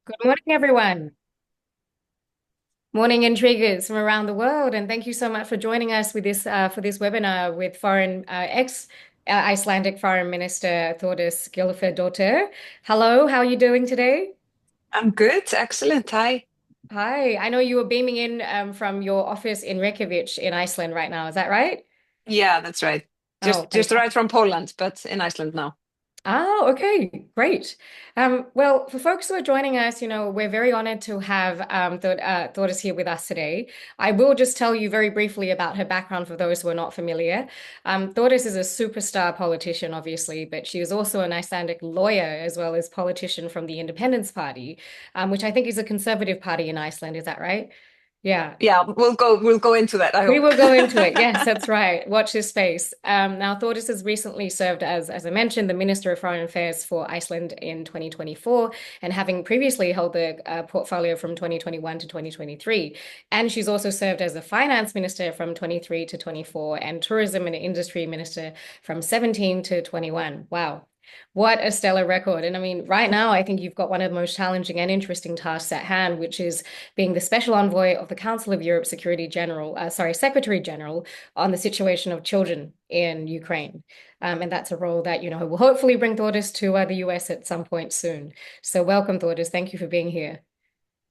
Good morning, everyone. Morning intriguers from around the world, and thank you so much for joining us with this for this webinar with foreign ex Icelandic Foreign Minister Þórdís Gylfadóttir. Hello, how are you doing today? I'm good. Excellent. Hi. Hi, I know you were beaming in from your office in Reykjavik in Iceland right now. Is that right? Yeah, that's right. Oh, Just fantastic. right from Poland, but in Iceland now. Oh, okay, great. Well, for folks who are joining us, we're very honored to have Thordis here with us today. I will just tell you very briefly about her background for those who are not familiar. Thordis is a superstar politician, obviously, but she is also an Icelandic lawyer as well as politician from the Independence Party, which I think is a conservative party in Iceland. Is that right? Yeah. Yeah, we'll go into that, I We hope. will go into it. Yes, that's right. Watch this space. Now, Thordis has recently served as I mentioned, the Minister of Foreign Affairs for Iceland in 2024, and having previously held the portfolio from 2021 to 2023. And she's also served as the Finance Minister from 23 to 24, and Tourism and Industry Minister from 17 to 21. Wow. What a stellar record. And I mean, right now, I think you've got one of the most challenging and interesting tasks at hand, which is being the special envoy of the Council of Europe Secretary General on the situation of children in Ukraine. And that's a role that, will hopefully bring Thordis to the US at some point soon. So welcome, Thordis. Thank you for being here.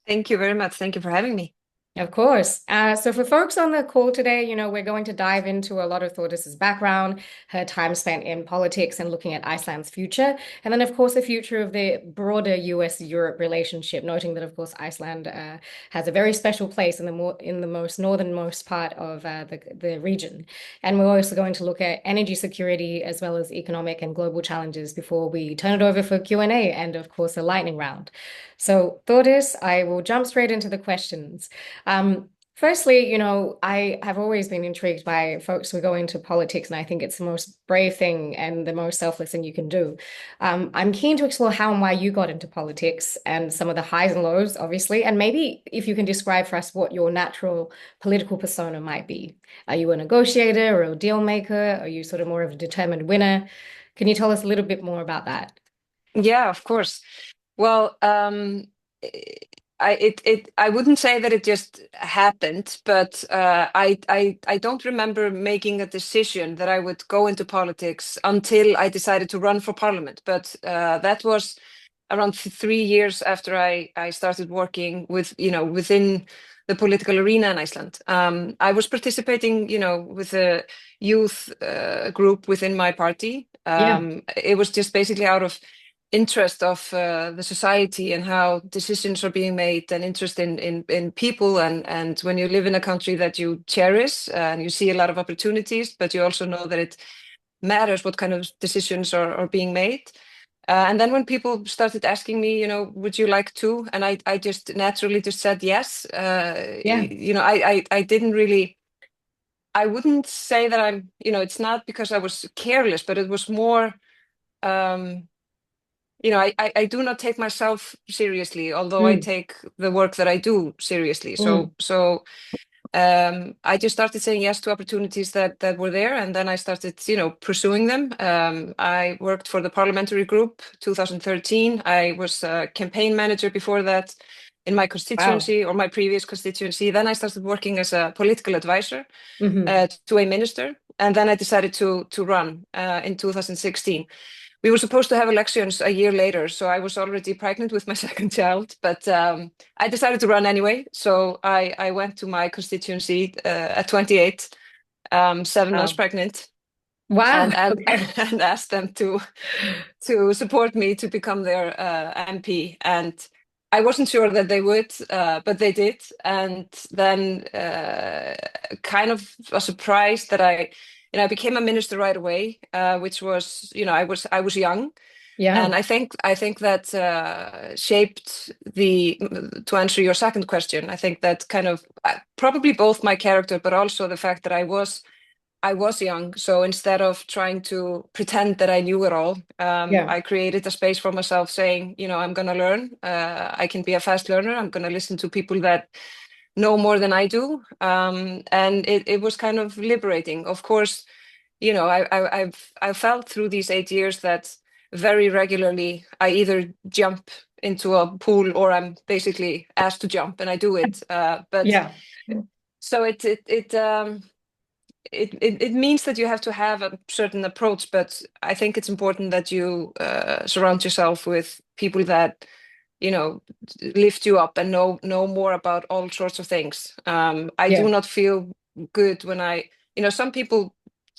Thank you very much. Thank you for having me. Of course. So for folks on the call today, we're going to dive into a lot of Thordis's background, her time spent in politics and looking at Iceland's future, and then of course the future of the broader US-Europe relationship, noting that of course Iceland has a very special place in the most northernmost part of the region. And we're also going to look at energy security as well as economic and global challenges before we turn it over for Q&A and of course a lightning round. So, Thordis, I will jump straight into the questions. Firstly, I have always been intrigued by folks who go into politics, and I think it's the most brave thing and the most selfless thing you can do. I'm keen to explore how and why you got into politics and some of the highs and lows, obviously, and maybe if you can describe for us what your natural political persona might be. Are you a negotiator or a deal maker? Are you sort of more of a determined winner? Can you tell us a little bit more about that? Yeah, of course. Well, I wouldn't say that it just happened, but I don't remember making a decision that I would go into politics until I decided to run for parliament. But that was around 3 years after I started working within the political arena in Iceland. I was participating, with a youth group within my party. Yeah. It was just basically out of interest of the society and how decisions are being made, and interest in people, and when you live in a country that you cherish and you see a lot of opportunities, but you also know that it matters what kind of decisions are being made. And then when people started asking me, would you like to? And I just naturally just said yes. Yeah. I didn't really, I wouldn't say that it's not because I was careless, but it was more, um, I do not take myself seriously, although I Mm. take the work that I do seriously. Mm. So I just started saying yes to opportunities that were there, and then I started, pursuing them. I worked for the parliamentary group 2013. I was a campaign manager before that in my Wow. constituency, or my previous constituency. Then I started working as a political advisor Hmm. to a minister, and then I decided to run in 2016. We were supposed to have elections a year later, so I was already pregnant with my second child, but I decided to run anyway. So I went to my constituency at 28, 7 months Wow. pregnant, Wow. and Okay. and asked them to support me to become their MP. And I wasn't sure that they would, but they did. And then kind of a surprise that I became a minister right away, which was, I was young. And Yeah. I think that shaped to answer your second question. I think that kind of probably both my character, but also the fact that I was young. So instead of trying to pretend that I knew it all, Yeah. I created a space for myself saying, I'm going to learn. I can be a fast learner. I'm going to listen to people that know more than I do. And it was kind of liberating. Of course, I've felt through these 8 years that very regularly I either jump into a pool, or I'm basically asked to jump, and I do it. But Yeah. so it means that you have to have a certain approach, but I think it's important that you surround yourself with people that, you know, lift you up and know more about all sorts of things. I do Yeah. not feel good when some people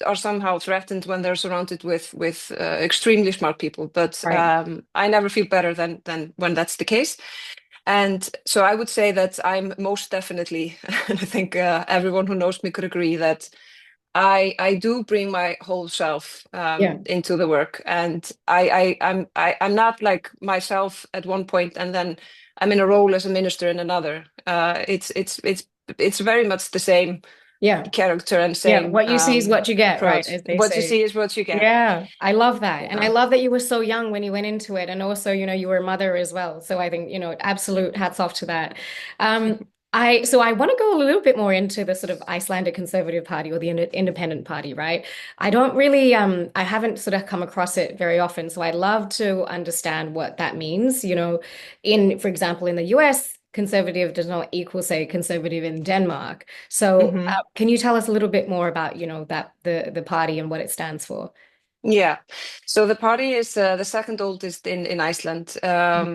are somehow threatened when they're surrounded with extremely smart people, but Right. I never feel better than when that's the case. And so I would say that I'm most definitely, and I think everyone who knows me could agree that I do bring my whole self Yeah. into the work, and I'm not like myself at one point and then I'm in a role as a minister in another. It's very much the same Yeah. character and Yeah. same What you see is what you get, right? approach. As they What you say. see is what you get. Yeah, I love that. And I Yeah. love that you were so young when you went into it. And also, you were a mother as well. So I think, absolute hats off to that. So I want to go a little bit more into the sort of Icelandic Conservative Party or the Independent Party, right? I don't really, I haven't sort of come across it very often. So I'd love to understand what that means. For example, in the US, conservative does not equal, say, conservative in Denmark. So Mhm. can you tell us a little bit more about, that the party and what it stands for? Yeah, so the party is the second oldest in Iceland.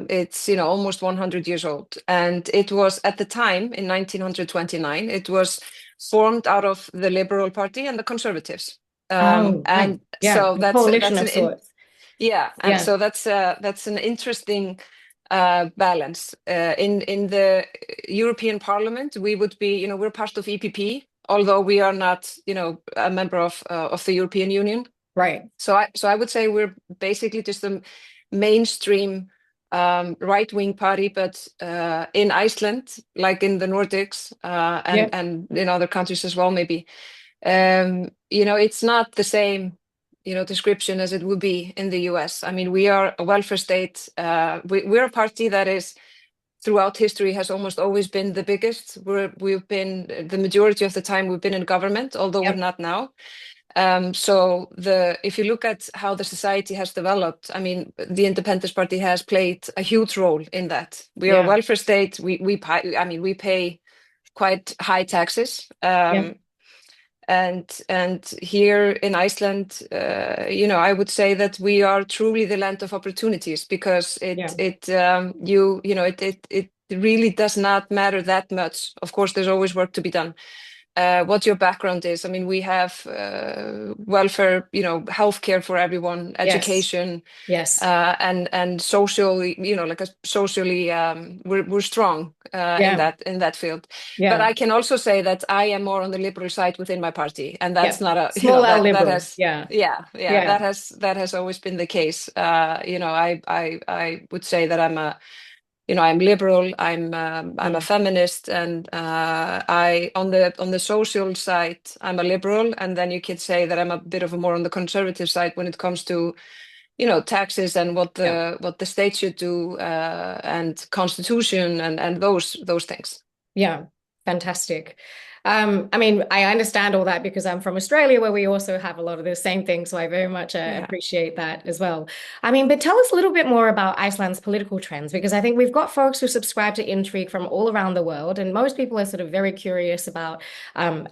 It's almost 100 years old, and it was at the time in 1929. It was formed out of the Liberal Party and the Conservatives, Oh, right. and Yeah, so a coalition that's of sorts. yeah, and Yeah. so that's an interesting balance. In the European Parliament, we would be we're part of EPP, although we are not a member of the European Union. Right. So I would say we're basically just a mainstream right-wing party, but in Iceland, like in the Nordics, and Yeah. and in other countries as well, maybe it's not the same description as it would be in the US. I mean, we are a welfare state. We're a party that is throughout history has almost always been the biggest. We've been the majority of the time we've been in government, although we're Yep. not now. If you look at how the society has developed, I mean, the Independence Party has played a huge role in that. We are a Yeah. welfare state. We pay quite high taxes. Yeah. And here in Iceland, I would say that we are truly the land of opportunities, because Yeah. it really does not matter that much. Of course, there's always work to be done. What your background is. I mean, we have welfare, healthcare for everyone, Yes. education, Yes. and socially, like a socially, we're strong in Yeah. that field. But Yeah. I can also say that I am more on the liberal side within my party, and that's Yeah. not a, Small L that liberal. has, Yeah. yeah, Yeah. that has always been the case. I would say that I'm liberal. I'm a Mm. feminist, and I on the social side I'm a liberal, and then you could say that I'm a bit of a more on the conservative side when it comes to taxes and what Yeah. the state should do, and constitution and those things. Yeah, fantastic. I mean, I understand all that because I'm from Australia, where we also have a lot of the same things. So I very much Yeah. appreciate that as well. I mean, but tell us a little bit more about Iceland's political trends, because I think we've got folks who subscribe to Intrigue from all around the world, and most people are sort of very curious about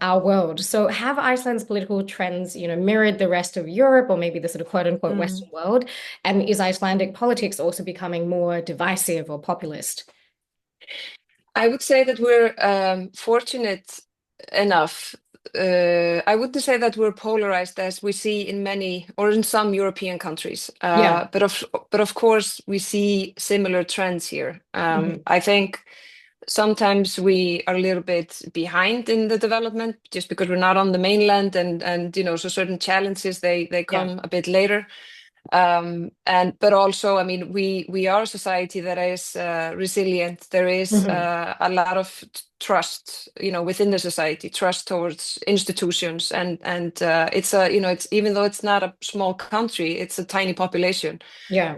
our world. So have Iceland's political trends, mirrored the rest of Europe or maybe the sort of quote unquote Mm. Western world? And is Icelandic politics also becoming more divisive or populist? I would say that we're fortunate enough. I wouldn't say that we're polarized as we see in many or in some European countries, Yeah. but of course we see similar trends here. Mhm. I think sometimes we are a little bit behind in the development just because we're not on the mainland, and so certain challenges they Yeah. come a bit later. But also, I mean, we are a society that is resilient. There is Mhm. a lot of trust, within the society, trust towards institutions, and it's even though it's not a small country, it's a tiny population. Yeah.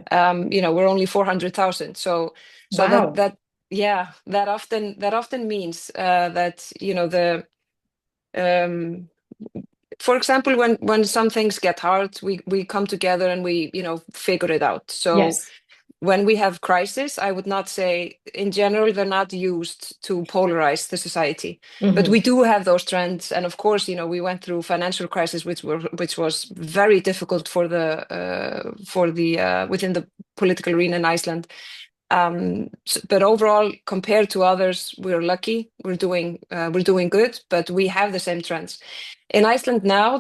We're only 400,000, so Wow. yeah, that often means that um, for example, when some things get hard, we come together and we figure it out. So Yes. when we have crisis, I would not say, in general, they're not used to polarize the society. But we do have those trends, and of course, we went through financial crisis, which was very difficult for the within the political arena in Iceland. But overall, compared to others, we're lucky. We're doing good, but we have the same trends. In Iceland now,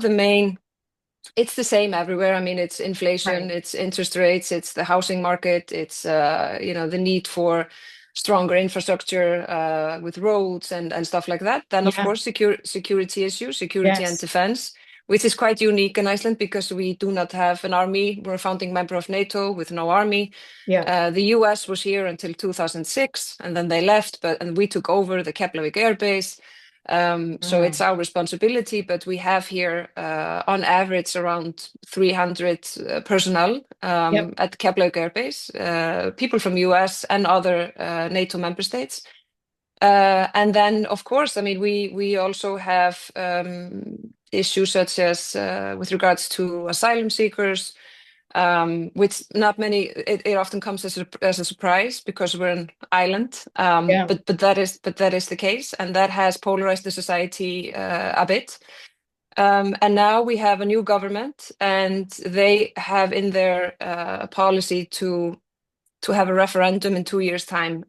it's the same everywhere. I mean, it's inflation, Right. it's interest rates, it's the housing market, it's the need for stronger infrastructure with roads and stuff like that. Then, of Yeah. course, security issues, security and Yes. defense, which is quite unique in Iceland because we do not have an army. We're a founding member of NATO with no army. Yeah. The US was here until 2006, and then they left, and we took over the Keflavik Air Base. So it's our responsibility, but we have here on average around 300 personnel Yep. at Keflavik Air Base, people from US and other NATO member states. And then, of course, I mean, we also have issues such as with regards to asylum seekers, which not many. It often comes as a surprise because we're an island. Yeah. But that is the case, and that has polarized the society a bit. And now we have a new government, and they have in their policy to have a referendum in 2 years' time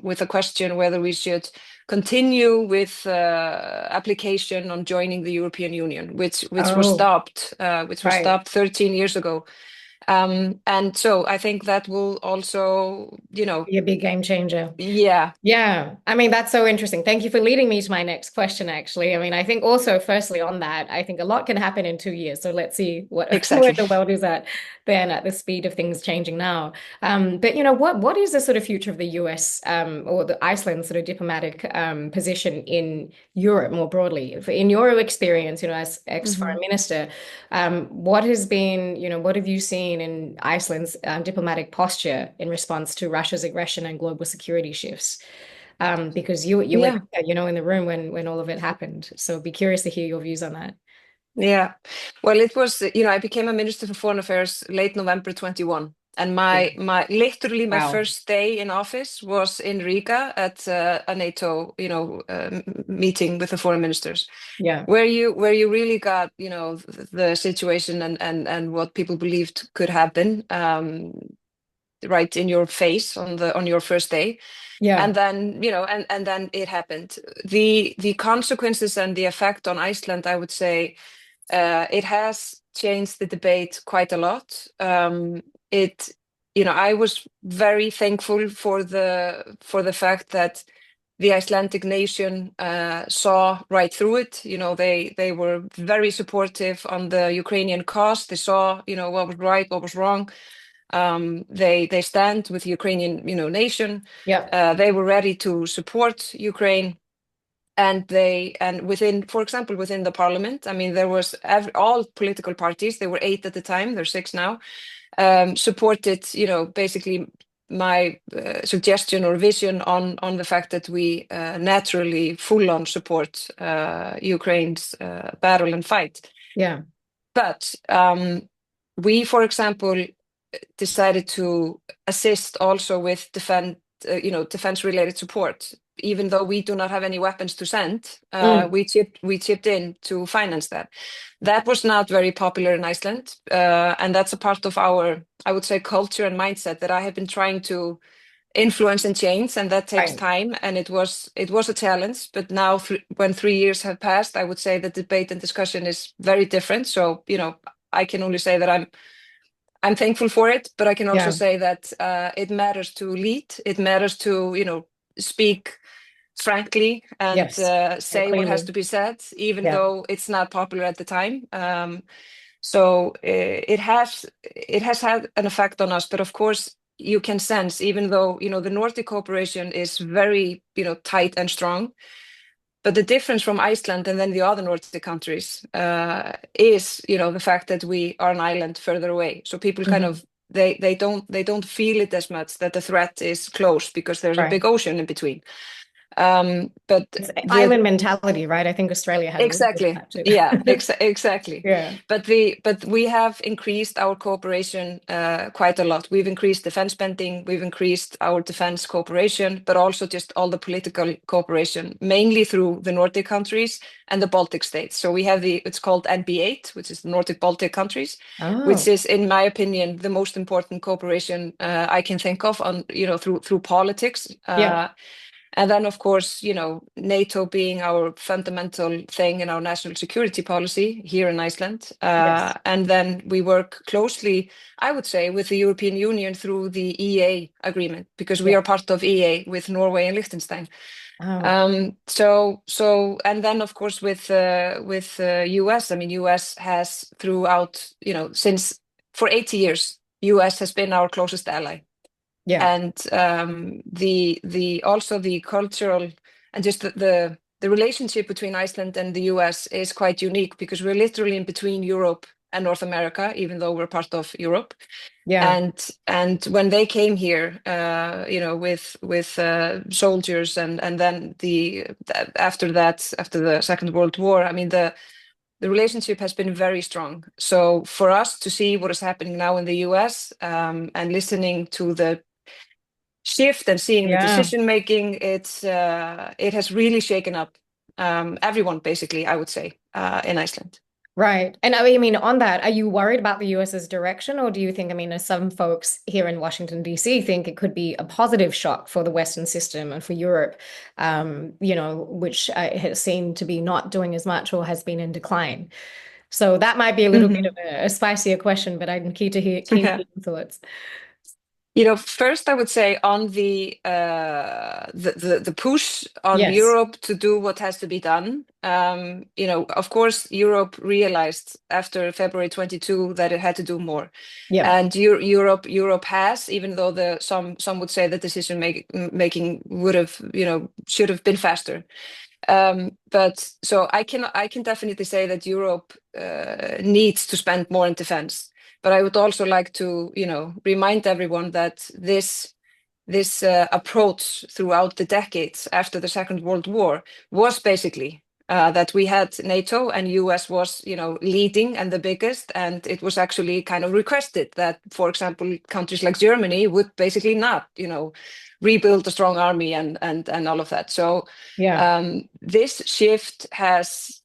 with a question whether we should continue with application on joining the European Union, which was Oh, stopped, right. 13 years ago. And so I think that will also, Be a big game changer. yeah, Yeah, I mean, that's so interesting. Thank you for leading me to my next question, actually. I mean, I think also, firstly, on that, I think a lot can happen in 2 years. So let's see where exactly. the world is at then at the speed of things changing now. But what is the sort of future of the US or the Iceland sort of diplomatic position in Europe more broadly? In your experience, as ex-foreign Mhm. minister, what has been, what have you seen in Iceland's diplomatic posture in response to Russia's aggression and global security shifts? Because you were Yeah, there, in the room when all of it happened. So be curious to hear your views on that. yeah. Well, it was, I became a minister for foreign affairs late November 21. And Yeah. my Wow. first day in office was in Riga at a NATO, meeting with the foreign ministers, Yeah. where you really got, the situation and what people believed could happen, right in your face on your first day. And Yeah. then, and then it happened. The consequences and the effect on Iceland, I would say, it has changed the debate quite a lot. I was very thankful for the fact that the Icelandic nation saw right through it. They were very supportive on the Ukrainian cause. They saw, what was right, what was wrong. They stand with the Ukrainian, nation. Yeah. They were ready to support Ukraine. And within, for example, within the parliament, I mean, there was all political parties. There were 8 at the time. There's 6 now. Supported, basically my suggestion or vision on the fact that we naturally full on support Ukraine's battle and fight. Yeah. But we, for example, decided to assist also with defense related support. Even though we do not have any weapons to send, Mm. we chipped in to finance that. That was not very popular in Iceland, and that's a part of our, I would say, culture and mindset that I have been trying to influence and change, and that takes Right. time. And it was a challenge. But now, when 3 years have passed, I would say the debate and discussion is very different. So I can only say that I'm thankful for it, but I can also Yeah. say that it matters to lead. It matters to speak frankly and Yes. And say what has clearly. to be said, even Yeah. though it's not popular at the time. So it has had an effect on us. But of course, you can sense, even though the Nordic cooperation is very tight and strong. But the difference from Iceland and then the other Nordic countries is, the fact that we are an island further away. So people kind Mhm. of they don't feel it as much that the threat is close because there's a Right. big ocean in between. But It's island mentality, right? I think Australia had a little bit of exactly. that too. Yeah, exactly. Yeah. But we have increased our cooperation quite a lot. We've increased defense spending, we've increased our defense cooperation, but also just all the political cooperation, mainly through the Nordic countries and the Baltic states. So we have it's called NB8, which is the Nordic Baltic countries, which Oh, is, in my opinion, the most important cooperation I can think of on, through politics. yeah. And then, of course, NATO being our fundamental thing in our national security policy here in Iceland. Yes. And then we work closely, I would say, with the European Union through the EA agreement, because we Yeah. are part of EA with Norway and Liechtenstein. Oh, And then, of course, with US, I mean, US has throughout, since for 80 years, US has been our closest ally. yeah. And the also the cultural and just the relationship between Iceland and the US is quite unique, because we're literally in between Europe and North America, even though we're part of Europe. Yeah. And when they came here, with soldiers, and then after the Second World War, I mean, the relationship has been very strong. So for us to see what is happening now in the US, and listening to the shift and seeing the Yeah. decision making, it has really shaken up everyone, basically, I would say, in Iceland. Right. And I mean, on that, are you worried about the US's direction, or do you think, I mean, as some folks here in Washington, D.C. think it could be a positive shock for the Western system and for Europe, which has seemed to be not doing as much or has been in decline. So that might be a little bit Mhm. of a spicier question, but I'm keen to hear your thoughts. First I would say on the push on Yes. Europe to do what has to be done. Of course, Europe realized after February 22 that it had to do more, Yeah. and Europe has, even though some would say the decision making would have, should have been faster. But so I can definitely say that Europe needs to spend more in defense. But I would also like to, remind everyone that this approach throughout the decades after the Second World War was basically that we had NATO, and US was, leading and the biggest, and it was actually kind of requested that, for example, countries like Germany would basically not, rebuild a strong army and all of that. So Yeah. this shift has,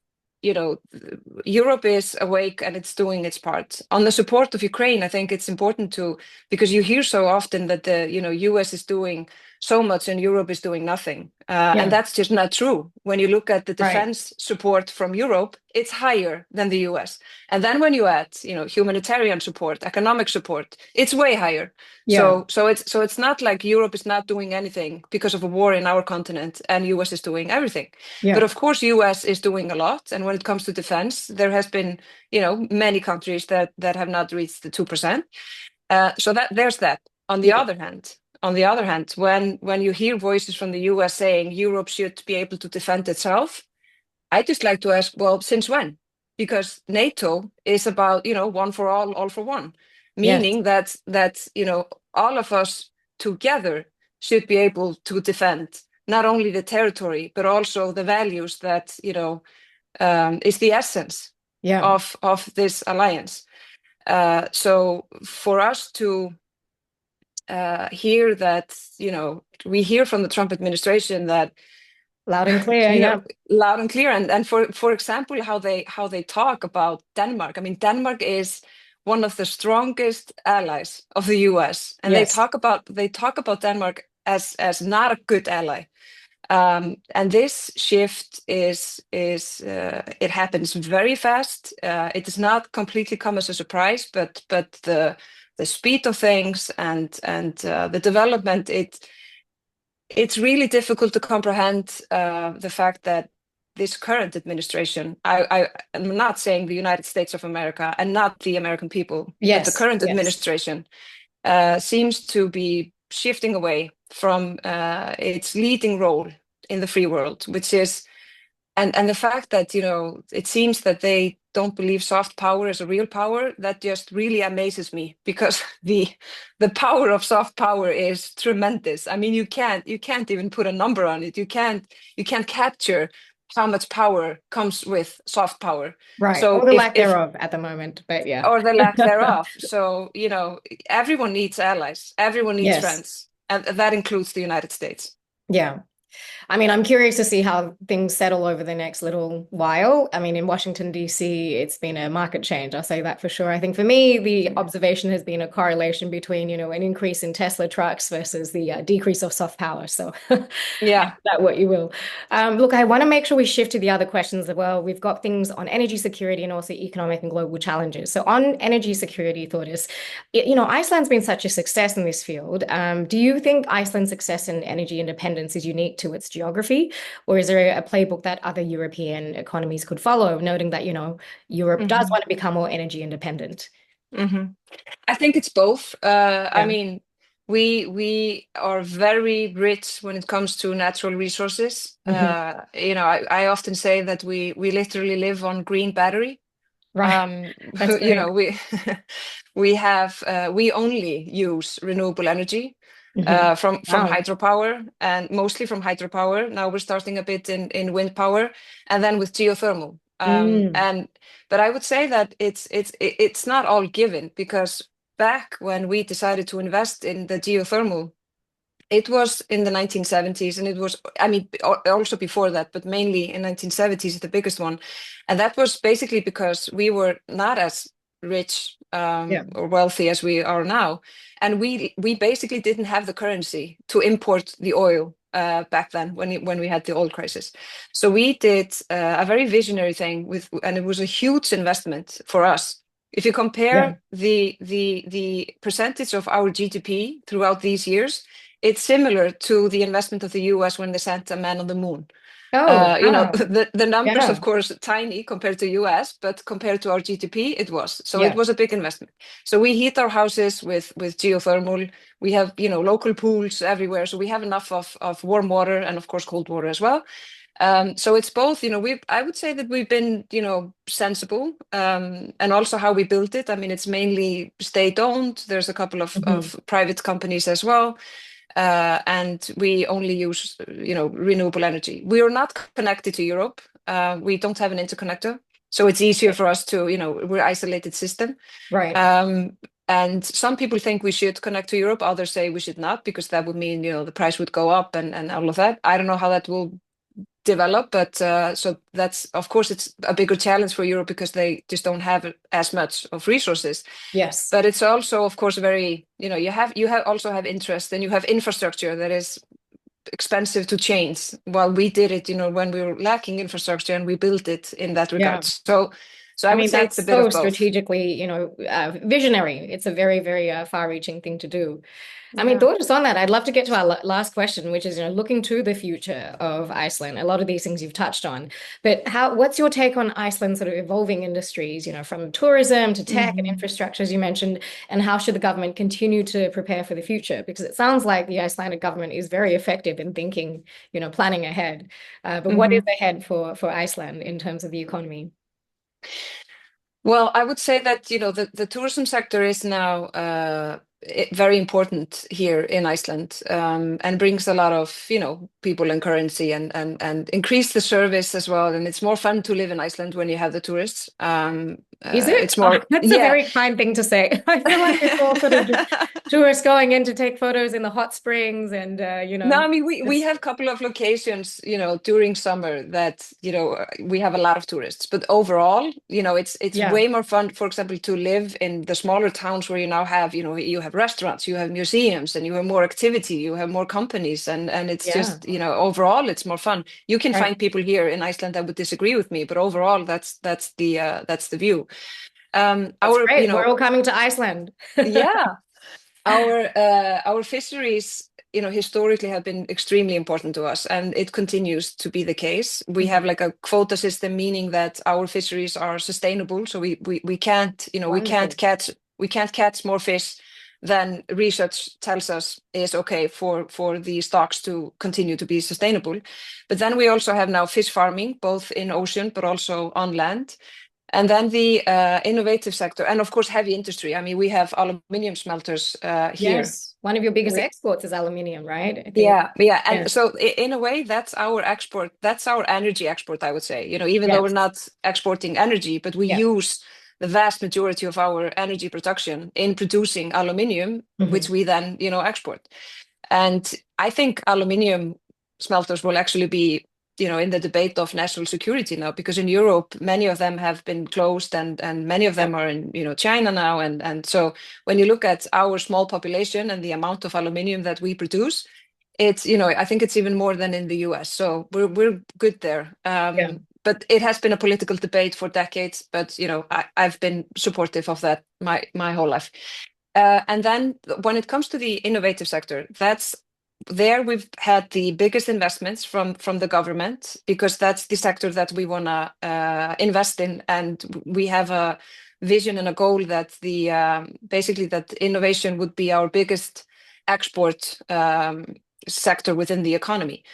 Europe is awake and it's doing its part. On the support of Ukraine, I think it's important because you hear so often that the, US is doing so much and Europe is doing nothing. And Yeah. that's just not true. When you look at the Right. defense support from Europe, it's higher than the US. And then when you add, humanitarian support, economic support, it's way higher. Yeah. So it's not like Europe is not doing anything because of a war in our continent and US is doing everything. But Yeah. of course, US is doing a lot. And when it comes to defense, there has been, many countries that have not reached the 2%. So there's that. On the Yeah. other hand, when you hear voices from the US saying Europe should be able to defend itself, I just like to ask, well, since when? Because NATO is about, one for all for one, Yes. meaning that all of us together should be able to defend not only the territory but also the values that is the essence Yeah. of this alliance. So for us to hear that, we hear from the Trump administration that, Loud and clear. you Yeah. know, loud and clear, and for example, how they talk about Denmark. I mean, Denmark is one of the strongest allies of the US, and they Yes. talk about Denmark as not a good ally. And this shift is it happens very fast. It does not completely come as a surprise, but the speed of things and the development, it's really difficult to comprehend the fact that this current administration, I am not saying the United States of America and not the American people, but the Yes. current Yes. administration seems to be shifting away from its leading role in the free world, which is and the fact that, it seems that they don't believe soft power is a real power, that just really amazes me, because the power of soft power is tremendous. I mean, you can't even put a number on it. You can't capture how much power comes with soft power. Right. Or So the lack if thereof at the moment, but yeah. or the lack thereof. So, everyone needs allies, everyone needs Yes. friends, and that includes the United States. Yeah. I mean, I'm curious to see how things settle over the next little while. I mean, in Washington, D.C., it's been a market change. I'll say that for sure. I think for me, the observation has been a correlation between, an increase in Tesla trucks versus the decrease of soft power. So Yeah. that what you will. Look, I want to make sure we shift to the other questions as well. We've got things on energy security and also economic and global challenges. So on energy security, Thordis, Iceland's been such a success in this field. Do you think Iceland's success in energy independence is unique to its geography, or is there a playbook that other European economies could follow, noting that, Europe does Hmm. want to become more energy independent? Hmm. I think it's both. I Yeah. mean, we are very rich when it comes to natural resources. Hmm. I often say that we literally live on green battery. Right. Um, That's great. we we only use renewable energy, Hmm. from Wow. hydropower, and mostly from hydropower. Now we're starting a bit in wind power, and then with geothermal. Mm. But I would say that it's not all given, because back when we decided to invest in the geothermal, it was in the 1970s, and it was, I mean, also before that, but mainly in 1970s, the biggest one. And that was basically because we were not as rich, Yeah. or wealthy as we are now. And we basically didn't have the currency to import the oil, back then, when we had the oil crisis. So we did, a very visionary thing and it was a huge investment for us. If you Yeah. compare the percentage of our GDP throughout these years, it's similar to the investment of the US when they sent a man on the moon. Oh, wow. The numbers, of Yeah. course, tiny compared to US, but compared to our GDP, it was. So it Yeah. was a big investment. So we heat our houses with geothermal. We have, local pools everywhere. So we have enough of warm water and, of course, cold water as well. So it's both, I would say that we've been, sensible, and also how we built it. I mean, it's mainly state owned. There's a couple Hmm. of private companies as well. And we only use, renewable energy. We are not connected to Europe. We don't have an interconnector. So it's easier for us to, we're isolated system. Right. Um, and some people think we should connect to Europe. Others say we should not, because that would mean, the price would go up and all of that. I don't know how that will develop, but so that's, of course, it's a bigger challenge for Europe because they just don't have as much of resources. Yes. But it's also, of course, very, you have also have interest, and you have infrastructure that is expensive to change. While we did it, when we were lacking infrastructure, and we built it in that regard. Yeah. So I I would mean, say it's a that's bit so of both. strategically, visionary. It's a very, very far-reaching thing to do. I mean, Yeah. thoughts on that. I'd love to get to our last question, which is, looking to the future of Iceland. A lot of these things you've touched on, but what's your take on Iceland's sort of evolving industries, from tourism to tech and Mhm. infrastructure, as you mentioned, and how should the government continue to prepare for the future? Because it sounds like the Icelandic government is very effective in thinking, planning ahead. But what is Mhm. ahead for Iceland in terms of the economy? Well, I would say that, the tourism sector is now, very important here in Iceland, and brings a lot of, people and currency, and increase the service as well. And it's more fun to live in Iceland when you have the tourists. Is it? It's Oh, more, that's a yeah. very kind thing to say. I feel like it's all sort of just tourists going in to take photos in the hot springs and No, I mean, we it's have a couple of locations, during summer that, we have a lot of tourists. But overall, it's yeah, way more fun, for example, to live in the smaller towns where you now have, you have restaurants, you have museums, and you have more activity, you have more companies, and it's yeah, just, overall, it's more fun. You can right. find people here in Iceland that would disagree with me, but overall, that's the view. That's Our, great. We're all coming to Iceland. yeah. Our fisheries, historically have been extremely important to us, and it continues to be the case. We have Mhm. like a quota system, meaning that our fisheries are sustainable. So we can't, we can't Wonderful. catch more fish then research tells us is okay for the stocks to continue to be sustainable. But then we also have now fish farming, both in ocean but also on land. And then the innovative sector, and of course heavy industry. I mean, we have aluminium smelters here. Yes, one of your biggest exports is aluminium, right? I think. Yeah. And Yeah. so in a way, that's our export. That's our energy export, I would say. Even though we're Yes. not exporting energy, but we Yeah. use the vast majority of our energy production in producing aluminium, which we then, export. And I think aluminium smelters will actually be, in the debate of national security now, because in Europe, many of them have been closed and many of them are in, China now. And so when you look at our small population and the amount of aluminium that we produce, it's, I think it's even more than in the US. So we're good there. Yeah. But it has been a political debate for decades, but, I've been supportive of that my whole life. And then when it comes to the innovative sector, there we've had the biggest investments from the government, because that's the sector that we want to invest in. And we have a vision and a goal that basically that innovation would be our biggest export sector within the economy.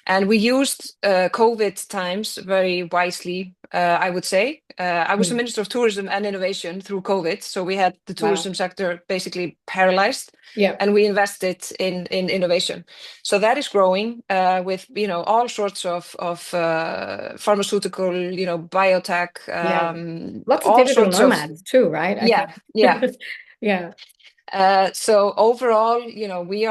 And we used COVID times very wisely, I would say. I was the Minister of Tourism and Innovation through COVID. So we had the tourism sector basically paralyzed. Yeah. And we invested in innovation. So that is growing with, all sorts of pharmaceutical, biotech. Lots of digital nomads too, right? Yeah. Yeah. So overall, we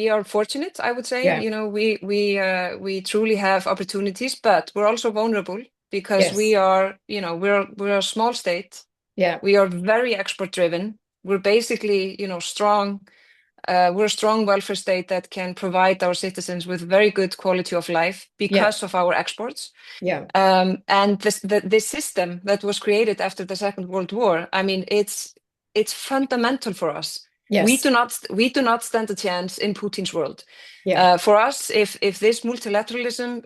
are fortunate, I would say. Yeah. We truly have opportunities, but we're also vulnerable because Yes. we are, we're a small state. Yeah. We are very export driven. We're basically, strong. We're a strong welfare state that can provide our citizens with very good quality of life because of our exports. Yeah. And this system that was created after the Second World War, I mean, it's fundamental for us. Yes. We do not stand a chance in Putin's world. Yeah. For us, if this multilateralism,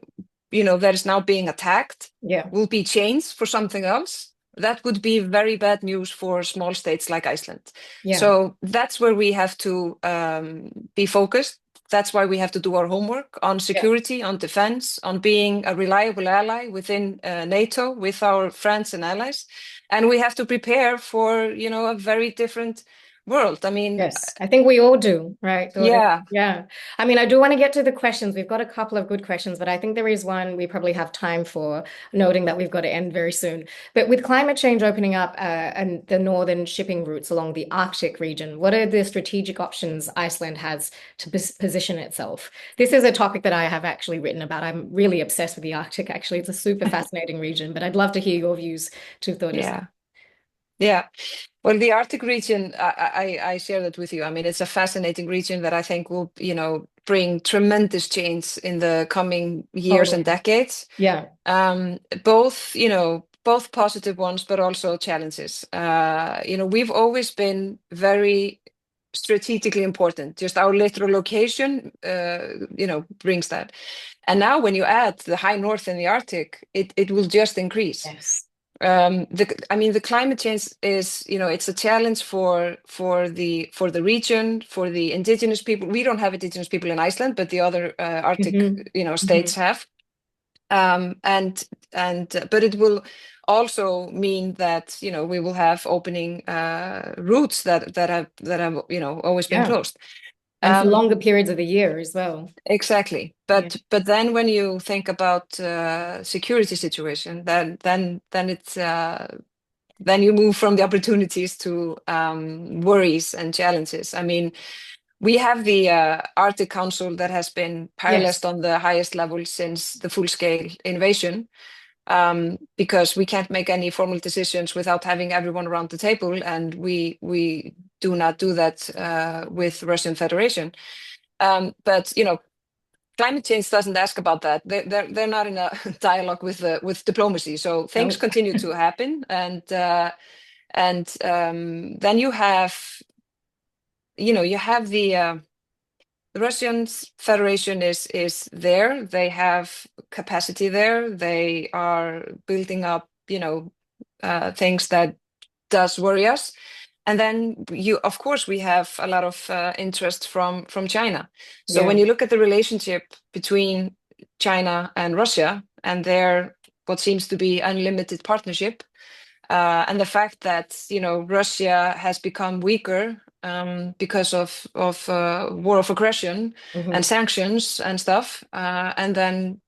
that is now being attacked, will be changed for something else, that would be very bad news for small states like Iceland. Yeah. So that's where we have to be focused. That's why we have to do our homework on security, on defense, on being a reliable ally within NATO with our friends and allies. And we have to prepare for, a very different world. I mean, yes, I think we all do, right? Yeah. Yeah. I mean, I do want to get to the questions. We've got a couple of good questions, but I think there is one we probably have time for, noting that we've got to end very soon. But with climate change opening up and the northern shipping routes along the Arctic region, what are the strategic options Iceland has to position itself? This is a topic that I have actually written about. I'm really obsessed with the Arctic, actually. It's a super fascinating region, but I'd love to hear your views too, Þórdís. Yeah. Well, the Arctic region, I share that with you. I mean, it's a fascinating region that I think will, bring tremendous change in the coming years and decades. Yeah. Both positive ones, but also challenges. We've always been very strategically important. Just our literal location, brings that. And now when you add the high north and the Arctic, it will just increase. Yes. The climate change is, it's a challenge for the region, for the indigenous people. We don't have indigenous people in Iceland, but the other Arctic, states have. But it will also mean that, we will have opening routes that have always been closed. And for longer periods of the year as well. Exactly. But then when you think about security situation, then it's then you move from the opportunities to worries and challenges. I mean, we have the Arctic Council that has been paralyzed on the highest level since the full-scale invasion, because we can't make any formal decisions without having everyone around the table, and we do not do that with Russian Federation. But climate change doesn't ask about that. They're not in a dialogue with diplomacy. So things continue to happen, and then you have the Russian Federation is there. They have capacity there. They are building up things that does worry us. And then of course, we have a lot of interest from China. So Yeah. when you look at the relationship between China and Russia and their what seems to be unlimited partnership, and the fact that Russia has become weaker because of war of aggression and Hmm. sanctions and stuff, and then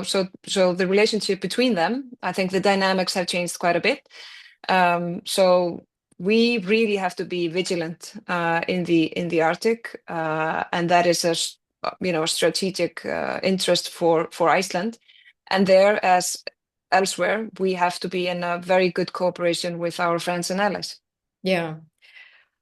so the relationship between them, I think the dynamics have changed quite a bit. So we really have to be vigilant in the Arctic, and that is a strategic interest for Iceland. And there, as elsewhere, we have to be in a very good cooperation with our friends and allies. Yeah.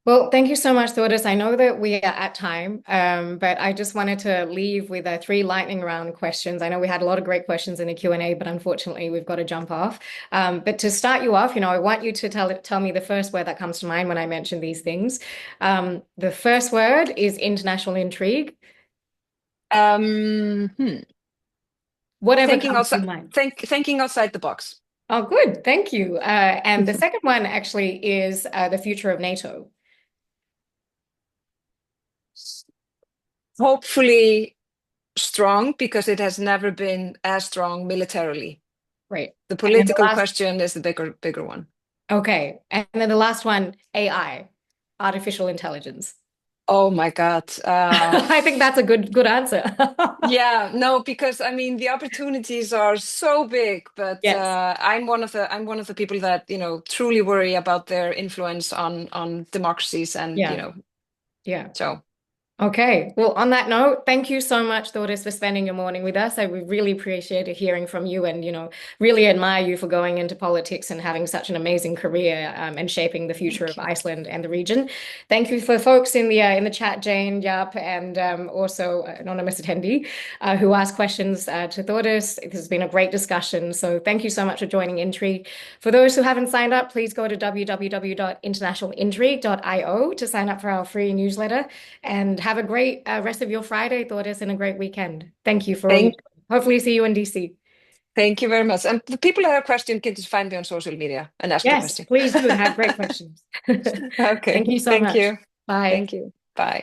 Well, thank you so much, Thordis. I know that we are at time, but I just wanted to leave with three lightning round questions. I know we had a lot of great questions in the Q&A, but unfortunately we've got to jump off. But to start you off, I want you to tell me the first word that comes to mind when I mention these things. The first word is international intrigue. Um, hmm. Whatever Thinking comes to outside, your mind. thinking outside the box. Oh, good. Thank you. And the second one actually is the future of NATO. Hopefully strong, because it has never been as strong militarily. Great. The And then the political last, question is the bigger one. okay. And then the last one, AI, artificial intelligence. Oh my God. I think that's a good answer. Yeah, no, because I mean the opportunities are so big, but Yes. I'm one of the people that truly worry about their influence on democracies, and Yeah. Yeah. so Okay. Well, on that note, thank you so much, Thordis, for spending your morning with us. I would really appreciate hearing from you and, really admire you for going into politics and having such an amazing career and shaping the future of thank you. Iceland and the region. Thank you for folks in the chat, Jane, Yap, and also anonymous attendee who asked questions to Thordis. This has been a great discussion. So thank you so much for joining Intrigue. For those who haven't signed up, please go to www.internationalintrigue.io to sign up for our free newsletter. And have a great rest of your Friday, Thordis, and a great weekend. Thank you for all you Thank do. Hopefully see you in DC. thank you very much. And the people that have questions can just find me on social media and ask the Yes, question. please do. They have great questions. Okay. Thank you so Thank much. you. Bye. Thank you. Bye.